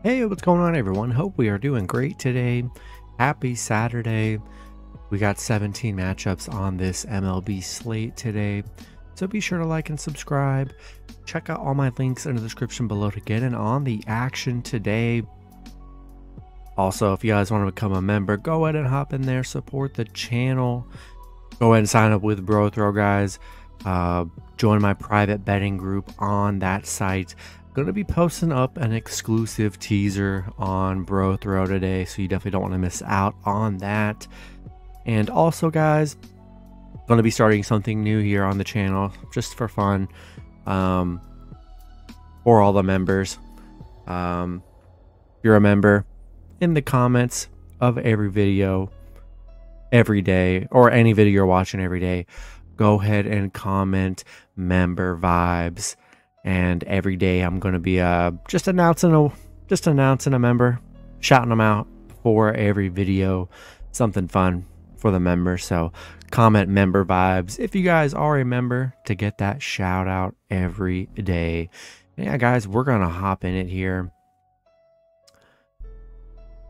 Hey, what's going on, everyone? Hope we are doing great today. Happy Saturday. We got 17 matchups on this MLB slate today, so be sure to like and subscribe. Check out all my links in the description below to get in on the action today. Also, if you guys want to become a member, go ahead and hop in there, support the channel. Go ahead and sign up with Bro Throw, guys. Join my private betting group on that site. Going to be posting up an exclusive teaser on Bro Throw today, so you definitely don't want to miss out on that. And also, guys, going to be starting something new here on the channel just for fun, for all the members. If you're a member, in the comments of every video every day, or any video you're watching every day, go ahead and comment member vibes. And every day I'm going to be just announcing a member, shouting them out for every video, something fun for the members. So comment member vibes if you guys are a member to get that shout out every day. Yeah, guys, we're going to hop in it here.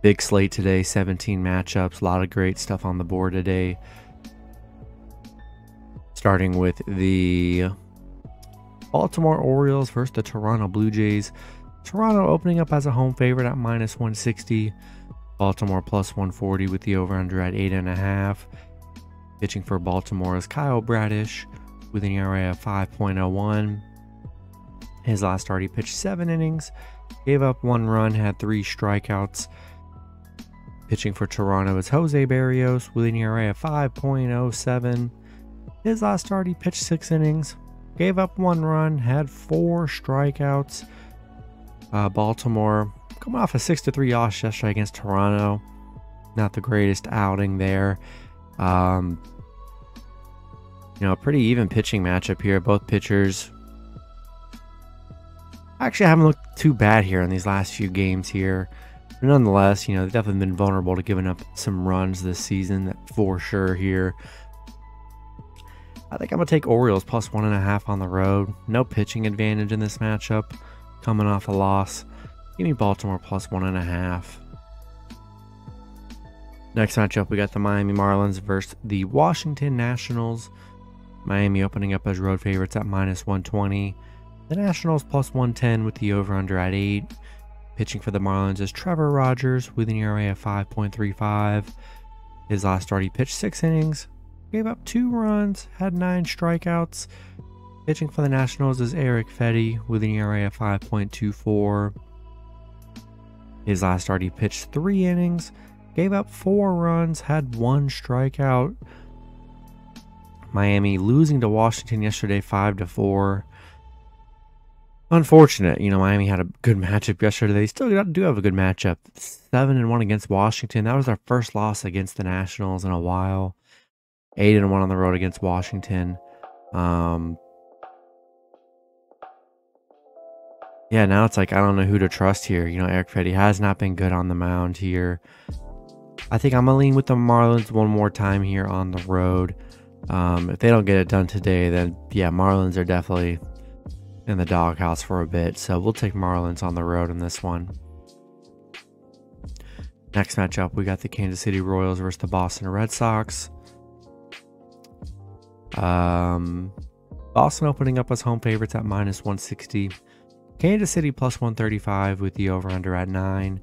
Big slate today, 17 matchups, a lot of great stuff on the board today. Starting with the Baltimore Orioles versus the Toronto Blue Jays. Toronto opening up as a home favorite at -160. Baltimore +140 with the over-under at 8.5. Pitching for Baltimore is Kyle Bradish with an ERA of 5.01. His last start, he pitched 7 innings, gave up 1 run, had 3 strikeouts. Pitching for Toronto is Jose Barrios with an ERA of 5.07. His last start, he pitched 6 innings, gave up 1 run, had 4 strikeouts. Baltimore coming off a 6-3 loss yesterday against Toronto. Not the greatest outing there. You know, pretty even pitching matchup here. Both pitchers actually haven't looked too bad here in these last few games here. But nonetheless, you know, they've definitely been vulnerable to giving up some runs this season, for sure here. I think I'm going to take Orioles +1.5 on the road. No pitching advantage in this matchup, coming off a loss. Give me Baltimore +1.5. Next matchup, we got the Miami Marlins versus the Washington Nationals. Miami opening up as road favorites at -120. The Nationals +110 with the over-under at 8. Pitching for the Marlins is Trevor Rogers with an ERA of 5.35. His last start, he pitched 6 innings, gave up 2 runs, had 9 strikeouts. Pitching for the Nationals is Eric Fetty with an ERA of 5.24. His last start, he pitched 3 innings, gave up 4 runs, had 1 strikeout. Miami losing to Washington yesterday 5-4. Unfortunate, you know, Miami had a good matchup yesterday. They still do have a good matchup. 7-1 against Washington. That was their first loss against the Nationals in a while. 8-1 on the road against Washington. Yeah, now it's like I don't know who to trust here. You know, Eric Fetty has not been good on the mound here. I think I'm going to lean with the Marlins one more time here on the road. If they don't get it done today, then yeah, Marlins are definitely in the doghouse for a bit. So we'll take Marlins on the road in this one. Next matchup, we got the Kansas City Royals versus the Boston Red Sox. Boston opening up as home favorites at -160. Kansas City +135 with the over-under at 9.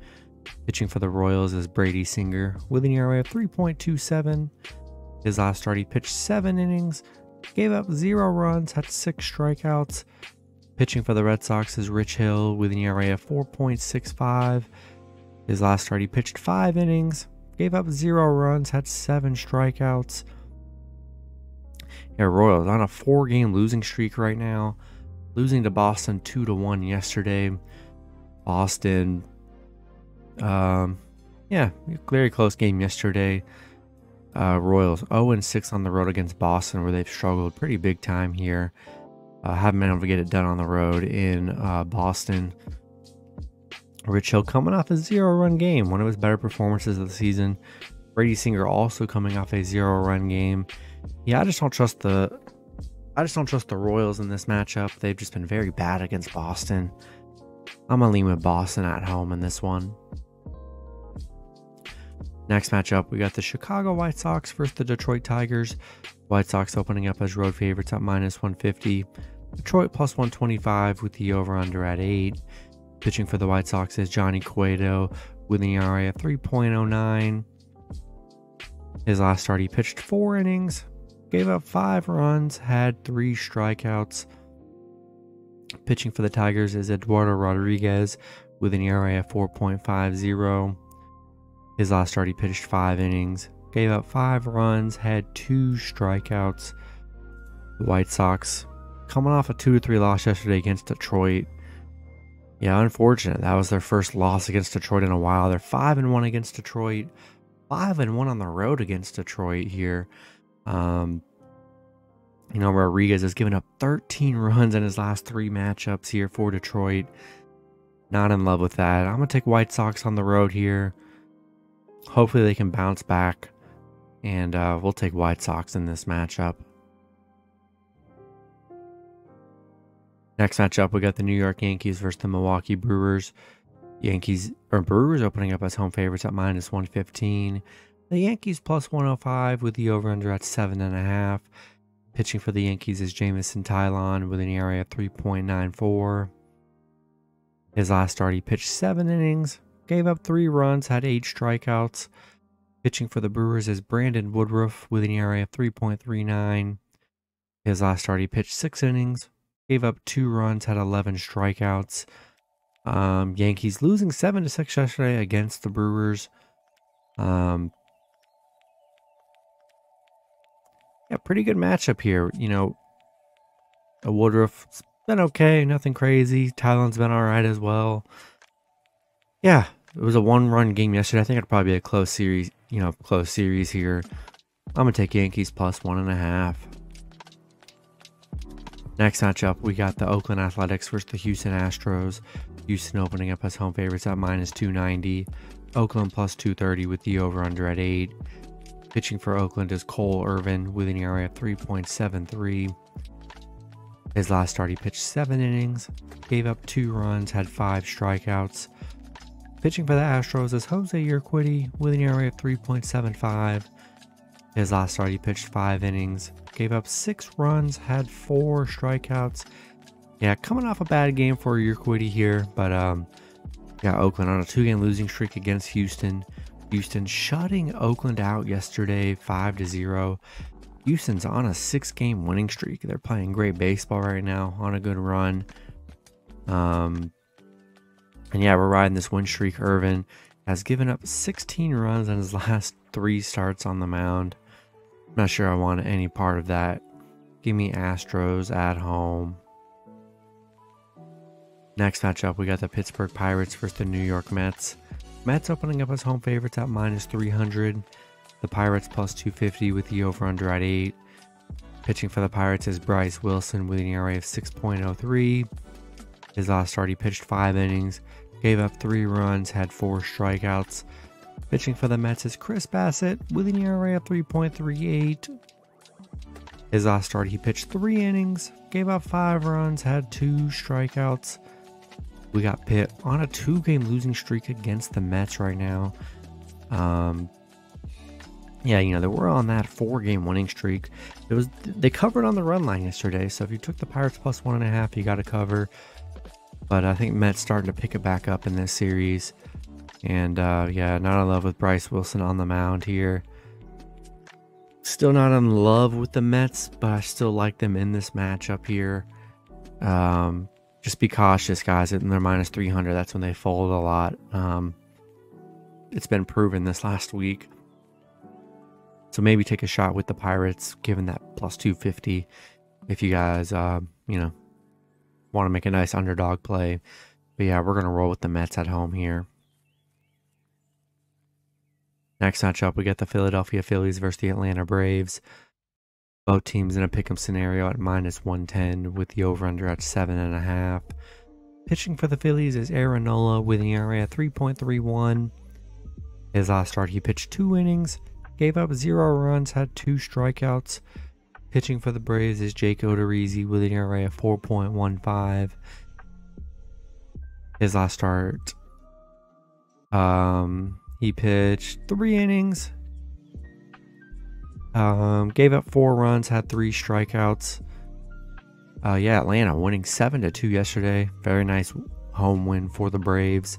Pitching for the Royals is Brady Singer with an ERA of 3.27. His last start, he pitched 7 innings, gave up 0 runs, had 6 strikeouts. Pitching for the Red Sox is Rich Hill with an ERA of 4.65. His last start, he pitched 5 innings, gave up 0 runs, had 7 strikeouts. Yeah, Royals on a 4-game losing streak right now, losing to Boston 2-1 yesterday. Boston, yeah, very close game yesterday. Royals 0-6 on the road against Boston, where they've struggled pretty big time here. Haven't been able to get it done on the road in Boston. Rich Hill coming off a 0-run game, one of his better performances of the season. Brady Singer also coming off a 0-run game. Yeah, I just don't trust the Royals in this matchup. They've just been very bad against Boston. I'm going to lean with Boston at home in this one. Next matchup, we got the Chicago White Sox versus the Detroit Tigers. White Sox opening up as road favorites at -150. Detroit plus 125 with the over-under at 8. Pitching for the White Sox is Johnny Cueto with an ERA of 3.09. His last start, he pitched 4 innings, gave up 5 runs, had 3 strikeouts. Pitching for the Tigers is Eduardo Rodriguez with an ERA of 4.50. His last start, he pitched 5 innings, gave up 5 runs, had 2 strikeouts. The White Sox coming off a 2-3 loss yesterday against Detroit. Yeah, unfortunate. That was their first loss against Detroit in a while. They're 5-1 against Detroit, 5-1 on the road against Detroit here. Rodriguez has given up 13 runs in his last 3 matchups here for Detroit. Not in love with that. I'm going to take White Sox on the road here. Hopefully they can bounce back, and we'll take White Sox in this matchup. Next matchup, we got the New York Yankees versus the Milwaukee Brewers. Brewers opening up as home favorites at -115. The Yankees plus 105 with the over-under at 7.5. Pitching for the Yankees is Jamison Tylon with an ERA of 3.94. His last start, he pitched 7 innings, gave up 3 runs, had 8 strikeouts. Pitching for the Brewers is Brandon Woodruff with an ERA of 3.39. His last start, he pitched 6 innings, gave up 2 runs, had 11 strikeouts. Yankees losing 7-6 yesterday against the Brewers. Yeah, pretty good matchup here. Woodruff's been okay, nothing crazy. Tylon's been all right as well. Yeah, it was a 1-run game yesterday. I think it'd probably be a close series. Close series here. I'm gonna take Yankees plus 1.5. Next matchup, we got the Oakland Athletics versus the Houston Astros. Houston opening up as home favorites at -290. Oakland plus 230 with the over-under at 8. Pitching for Oakland is Cole Irvin with an ERA of 3.73. His last start, he pitched 7 innings, gave up 2 runs, had 5 strikeouts. Pitching for the Astros is Jose Urquidy with an ERA of 3.75. His last start, he pitched 5 innings, gave up 6 runs, had 4 strikeouts. Yeah, coming off a bad game for Urquidy here, but Oakland on a 2-game losing streak against Houston. Houston shutting Oakland out yesterday 5-0. Houston's on a 6-game winning streak. They're playing great baseball right now, on a good run. And yeah, we're riding this win streak. Irvin has given up 16 runs in his last 3 starts on the mound. I'm not sure I want any part of that. Give me Astros at home. Next matchup, we got the Pittsburgh Pirates versus the New York Mets. Mets opening up as home favorites at -300. The Pirates plus 250 with the over-under at 8. Pitching for the Pirates is Bryce Wilson with an ERA of 6.03. His last start, he pitched 5 innings, gave up 3 runs, had 4 strikeouts. Pitching for the Mets is Chris Bassett with an ERA of 3.38. His last start, he pitched 3 innings, gave up 5 runs, had 2 strikeouts. We got Pitt on a 2-game losing streak against the Mets right now. They were on that 4-game winning streak. They covered on the run line yesterday, so if you took the Pirates plus 1.5, you got to cover. But I think Mets starting to pick it back up in this series. And not in love with Bryce Wilson on the mound here. Still not in love with the Mets, but I still like them in this matchup here. Just be cautious, guys. They're -300. That's when they fold a lot. It's been proven this last week. So maybe take a shot with the Pirates, given that plus 250. If you guys, want to make a nice underdog play. But yeah, we're going to roll with the Mets at home here. Next matchup, we got the Philadelphia Phillies versus the Atlanta Braves. Both teams in a pick'em scenario at -110 with the over-under at 7.5. Pitching for the Phillies is Aaron Nola with an ERA at 3.31. His last start, he pitched 2 innings, gave up 0 runs, had 2 strikeouts. Pitching for the Braves is Jake Odorizzi with an ERA of 4.15. His last start, he pitched 3 innings, gave up 4 runs, had 3 strikeouts. Yeah, Atlanta winning 7-2 yesterday. Very nice home win for the Braves.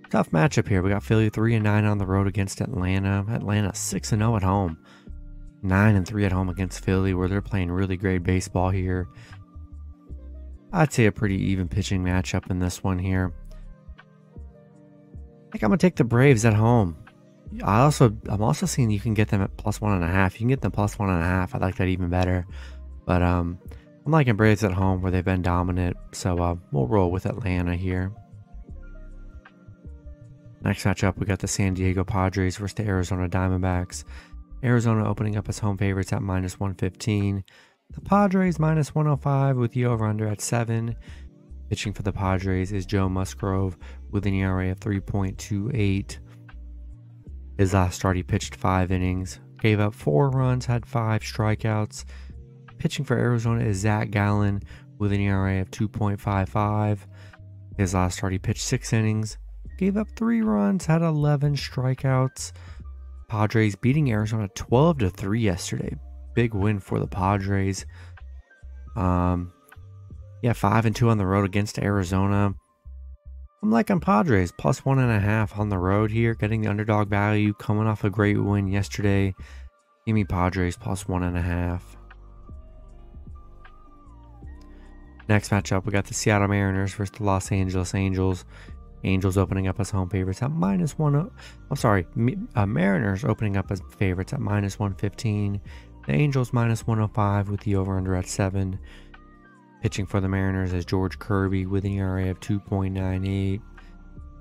Tough matchup here. We got Philly 3-9 on the road against Atlanta. Atlanta 6-0 at home. 9-3 at home against Philly, where they're playing really great baseball here. I'd say a pretty even pitching matchup in this one here. I think I'm gonna take the Braves at home. I'm also seeing you can get them at +1.5. You can get them +1.5. I like that even better. But I'm liking Braves at home where they've been dominant. So we'll roll with Atlanta here. Next matchup, we got the San Diego Padres versus the Arizona Diamondbacks. Arizona opening up as home favorites at -115. The Padres -105 with the over-under at 7. Pitching for the Padres is Joe Musgrove with an ERA of 3.28. His last start, he pitched 5 innings, gave up 4 runs, had 5 strikeouts. Pitching for Arizona is Zach Gallen with an ERA of 2.55. His last start, he pitched 6 innings, gave up 3 runs, had 11 strikeouts. Padres beating Arizona 12-3 yesterday. Big win for the Padres. Yeah, 5-2 on the road against Arizona. I'm liking Padres +1.5 on the road here, getting the underdog value, coming off a great win yesterday. Give me Padres +1.5. Next matchup, we got the Seattle Mariners versus the Los Angeles Angels. Angels opening up as home favorites at -1. Mariners opening up as favorites at -115. The Angels -105 with the over/under at 7. Pitching for the Mariners is George Kirby with an ERA of 2.98.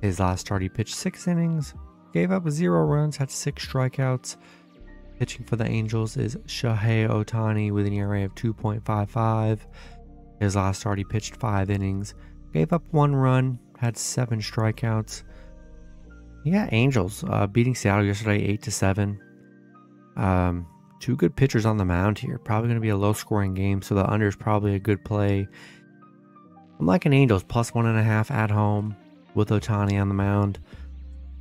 His last start, he pitched 6 innings, gave up 0 runs, had 6 strikeouts. Pitching for the Angels is Shohei Ohtani with an ERA of 2.55. His last start, he pitched 5 innings, gave up 1 run, had 7 strikeouts. Yeah, Angels beating Seattle yesterday 8-7. 2 good pitchers on the mound here. Probably going to be a low-scoring game, so the under is probably a good play. I'm liking Angels +1.5 at home with Ohtani on the mound.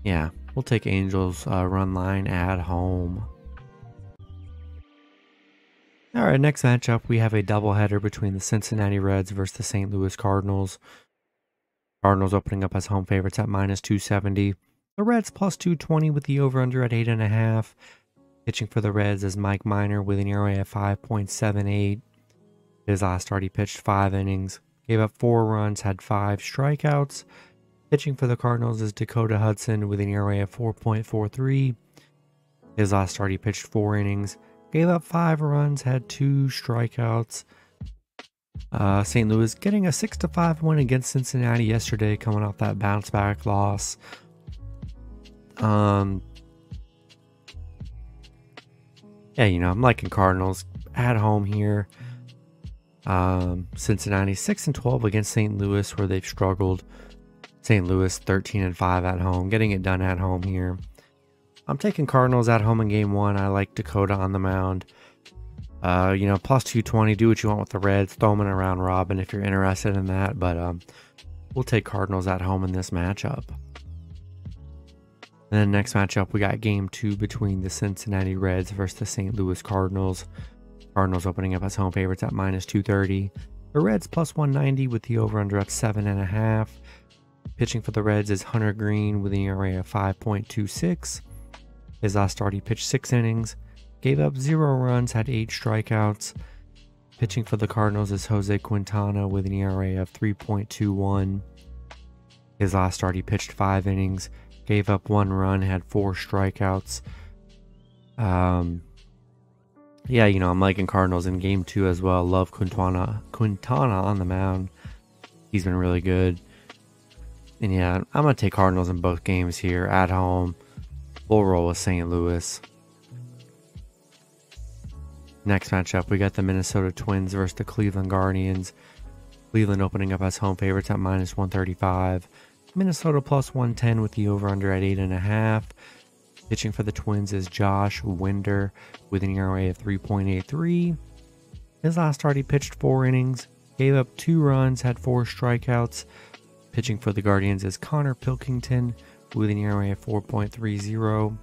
Yeah, we'll take Angels run line at home. All right, next matchup, we have a doubleheader between the Cincinnati Reds versus the St. Louis Cardinals. Cardinals opening up as home favorites at -270. The Reds +220 with the over/under at 8.5. Pitching for the Reds is Mike Minor with an ERA of 5.78. His last start, he pitched 5 innings, gave up 4 runs, had 5 strikeouts. Pitching for the Cardinals is Dakota Hudson with an ERA of 4.43. His last start, he pitched 4 innings, gave up 5 runs, had 2 strikeouts. St. Louis getting a 6-5 win against Cincinnati yesterday, coming off that bounce back loss. Yeah, I'm liking Cardinals at home here. Cincinnati 6-12 against St. Louis, where they've struggled. St. Louis 13-5 at home, getting it done at home here. I'm taking Cardinals at home in game 1. I like Dakota on the mound. +220. Do what you want with the Reds. Throw them in a round robin if you're interested in that. But we'll take Cardinals at home in this matchup. And then next matchup, we got game 2 between the Cincinnati Reds versus the St. Louis Cardinals. Cardinals opening up as home favorites at -230. The Reds +190 with the over/under at 7.5. Pitching for the Reds is Hunter Green with an ERA of 5.26. His last start, he pitched 6 innings, gave up 0 runs, had 8 strikeouts. Pitching for the Cardinals is Jose Quintana with an ERA of 3.21. His last start, he pitched 5 innings, gave up 1 run, had 4 strikeouts. Yeah, I'm liking Cardinals in game 2 as well. Love Quintana on the mound. He's been really good. And yeah, I'm going to take Cardinals in both games here at home. We'll roll with St. Louis. Next matchup, we got the Minnesota Twins versus the Cleveland Guardians. Cleveland opening up as home favorites at -135. Minnesota +110 with the over/under at 8.5. Pitching for the Twins is Josh Winder with an ERA of 3.83. His last start, he pitched 4 innings, gave up 2 runs, had 4 strikeouts. Pitching for the Guardians is Connor Pilkington with an ERA of 4.30.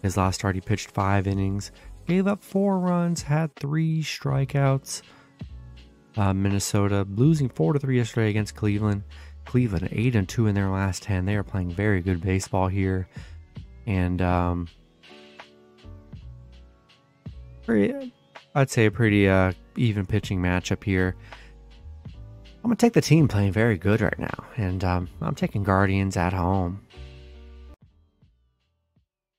His last start, he pitched 5 innings, gave up 4 runs, had 3 strikeouts. Minnesota losing 4-3 yesterday against Cleveland. Cleveland 8-2 in their last 10. They are playing very good baseball here, and I'd say a pretty even pitching matchup here. I'm gonna take the team playing very good right now, and I'm taking Guardians at home.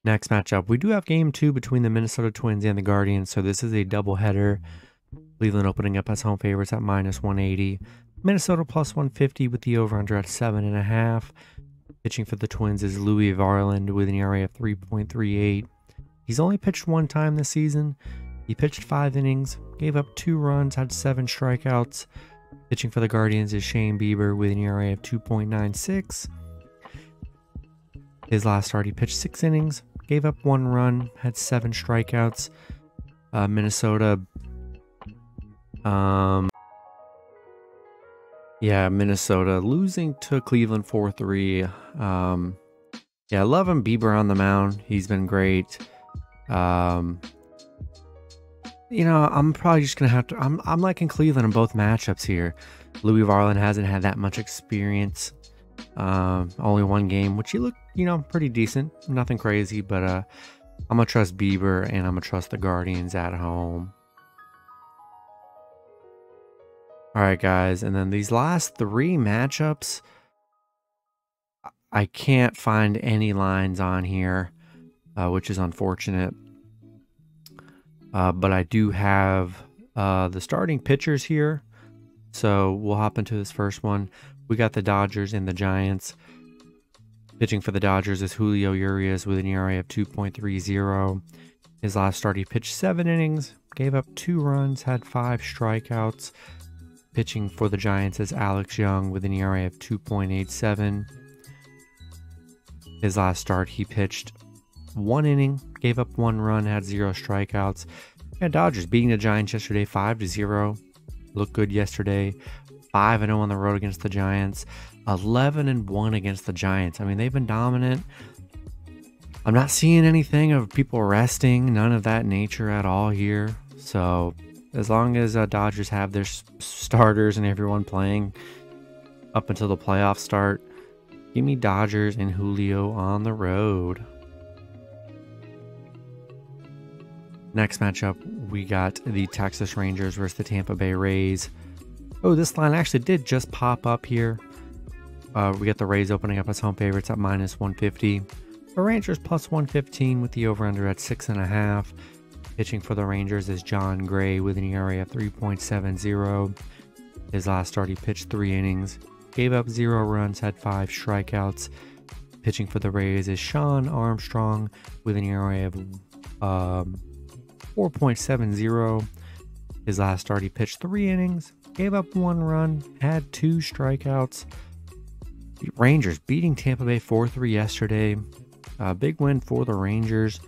Next matchup, we do have game 2 between the Minnesota Twins and the Guardians, so this is a doubleheader. Cleveland opening up as home favorites at -180. Minnesota +150 with the over-under at 7.5. Pitching for the Twins is Louis Varland with an ERA of 3.38. He's only pitched 1 time this season. He pitched 5 innings, gave up 2 runs, had 7 strikeouts. Pitching for the Guardians is Shane Bieber with an ERA of 2.96. His last start, he pitched 6 innings, gave up 1 run, had 7 strikeouts. Minnesota losing to Cleveland 4-3. Loving Bieber on the mound. He's been great. I'm probably just gonna have to. I'm liking Cleveland in both matchups here. Louis Varland hasn't had that much experience. Only 1 game, which he looked, pretty decent. Nothing crazy, but I'm gonna trust Bieber, and I'm gonna trust the Guardians at home. All right, guys, and then these last 3 matchups, I can't find any lines on here, which is unfortunate. But I do have the starting pitchers here, so we'll hop into this first one. We got the Dodgers and the Giants. Pitching for the Dodgers is Julio Urias with an ERA of 2.30. His last start, he pitched 7 innings, gave up 2 runs, had 5 strikeouts. Pitching for the Giants is Alex Young with an ERA of 2.87. His last start, he pitched 1 inning, gave up 1 run, had 0 strikeouts. Dodgers beating the Giants yesterday 5-0. Looked good yesterday. 5-0 on the road against the Giants. 11-1 against the Giants. I mean, they've been dominant. I'm not seeing anything of people resting. None of that nature at all here. So as long as Dodgers have their starters and everyone playing up until the playoffs start, give me Dodgers and Julio on the road. Next matchup, we got the Texas Rangers versus the Tampa Bay Rays. Oh, this line actually did just pop up here. We got the Rays opening up as home favorites at -150. The Rangers +115 with the over-under at 6.5. Pitching for the Rangers is John Gray with an ERA of 3.70. His last start, he pitched 3 innings, gave up 0 runs, had 5 strikeouts. Pitching for the Rays is Sean Armstrong with an ERA of 4.70. His last start, he pitched 3 innings, gave up 1 run, had 2 strikeouts. Rangers beating Tampa Bay 4-3 yesterday. Big win for the Rangers.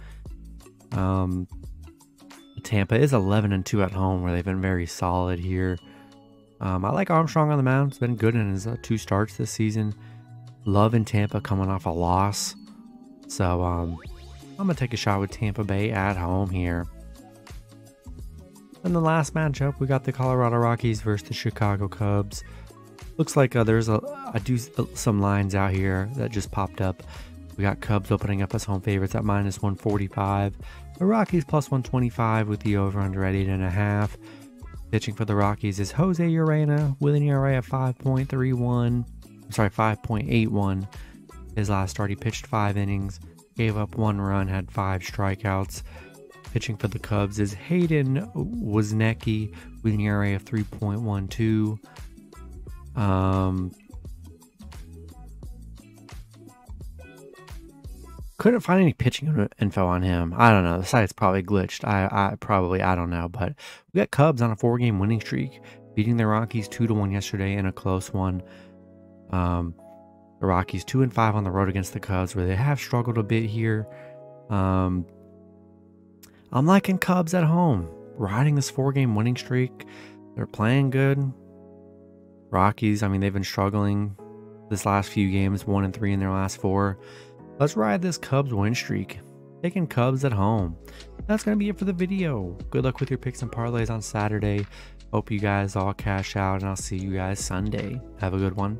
Tampa is 11-2 at home, where they've been very solid here. I like Armstrong on the mound. It's been good in his 2 starts this season. Loving Tampa coming off a loss. So I'm going to take a shot with Tampa Bay at home here. In the last matchup, we got the Colorado Rockies versus the Chicago Cubs. Looks like there's some lines out here that just popped up. We got Cubs opening up as home favorites at -145. The Rockies +125 with the over-under at 8.5. Pitching for the Rockies is Jose Urena with an ERA of 5.81. His last start, he pitched 5 innings, gave up 1 run, had 5 strikeouts. Pitching for the Cubs is Hayden Wozniacki with an ERA of 3.12. Couldn't find any pitching info on him. I don't know. The site's probably glitched. I don't know. But we got Cubs on a 4-game winning streak, beating the Rockies 2-1 yesterday in a close one. The Rockies 2-5 on the road against the Cubs, where they have struggled a bit here. I'm liking Cubs at home, riding this 4-game winning streak. They're playing good. Rockies, I mean, they've been struggling this last few games, 1-3 in their last 4. Let's ride this Cubs win streak. Taking Cubs at home. That's going to be it for the video. Good luck with your picks and parlays on Saturday. Hope you guys all cash out, and I'll see you guys Sunday. Have a good one.